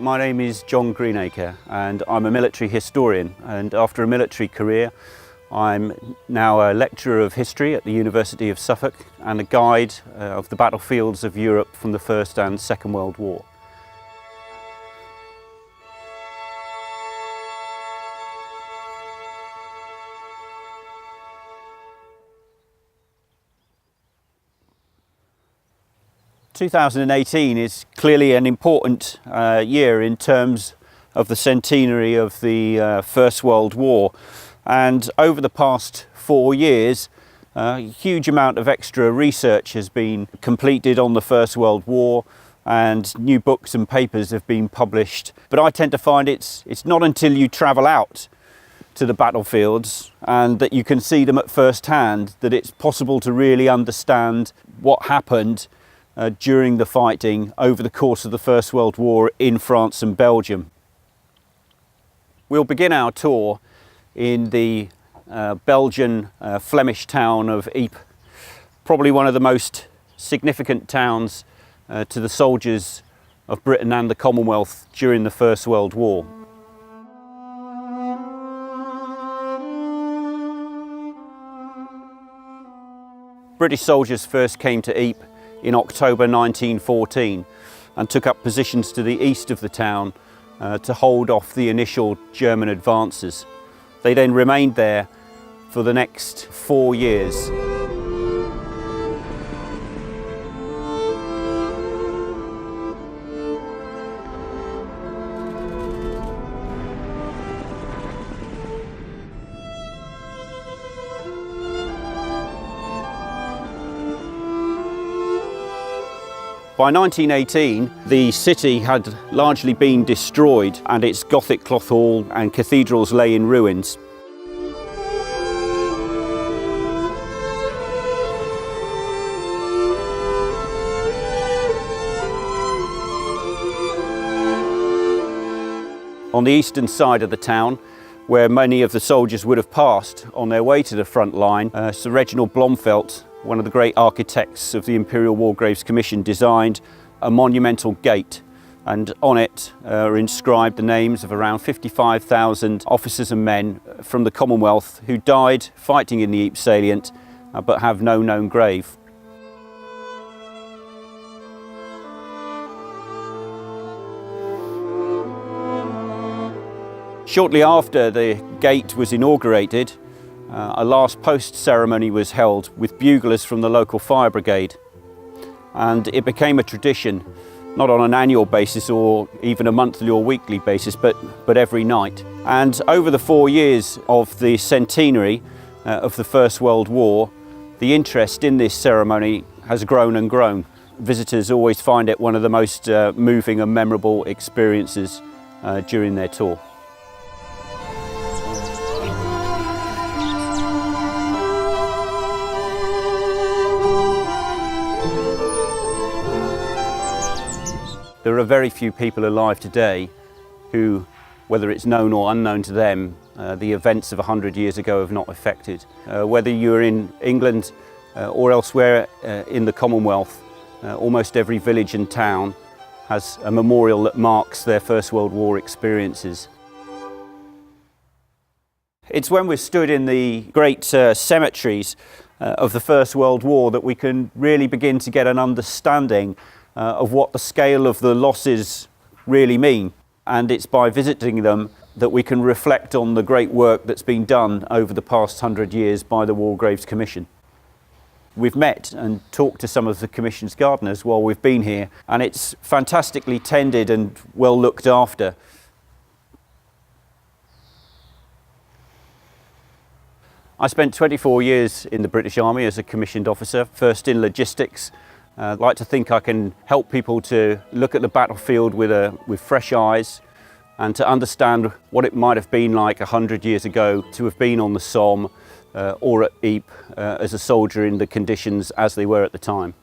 My name is John Greenacre and I'm a military historian, and after a military career I'm now a lecturer of history at the University of Suffolk and a guide of the battlefields of Europe from the First and Second World War. (2018) is clearly an important year in terms of the centenary of the First World War, and over the past 4 years a huge amount of extra research has been completed on the First World War and new books and papers have been published. But I tend to find it's not until you travel out to the battlefields and that you can see them at first hand that it's possible to really understand what happened during the fighting over the course of the First World War in France and Belgium. We'll begin our tour in the Belgian Flemish town of Ypres, probably one of the most significant towns to the soldiers of Britain and the Commonwealth during the First World War. British soldiers first came to Ypres in October 1914 and took up positions to the east of the town to hold off the initial German advances. They then remained there for the next 4 years. By 1918, the city had largely been destroyed and its Gothic cloth hall and cathedrals lay in ruins. On the eastern side of the town, where many of the soldiers would have passed on their way to the front line, Sir Reginald Blomfelt, one of the great architects of the Imperial War Graves Commission, designed a monumental gate, and on it are inscribed the names of around 55,000 officers and men from the Commonwealth who died fighting in the Ypres Salient but have no known grave. Shortly after the gate was inaugurated, a last post ceremony was held with buglers from the local fire brigade, and it became a tradition, not on an annual basis or even a monthly or weekly basis, but every night. And over the 4 years of the centenary of the First World War, the interest in this ceremony has grown and grown. Visitors always find it one of the most moving and memorable experiences during their tour. There are very few people alive today who, whether it's known or unknown to them, the events of 100 years ago have not affected. Whether you're in England or elsewhere in the Commonwealth, almost every village and town has a memorial that marks their First World War experiences. It's when we're stood in the great cemeteries of the First World War that we can really begin to get an understanding of what the scale of the losses really mean, and it's by visiting them that we can reflect on the great work that's been done over the past 100 years by the War Graves Commission. We've met and talked to some of the Commission's gardeners while we've been here, and it's fantastically tended and well looked after. I spent 24 years in the British Army as a commissioned officer, first in logistics. I'd like to think I can help people to look at the battlefield with fresh eyes and to understand what it might have been like 100 years ago to have been on the Somme or at Ypres as a soldier in the conditions as they were at the time.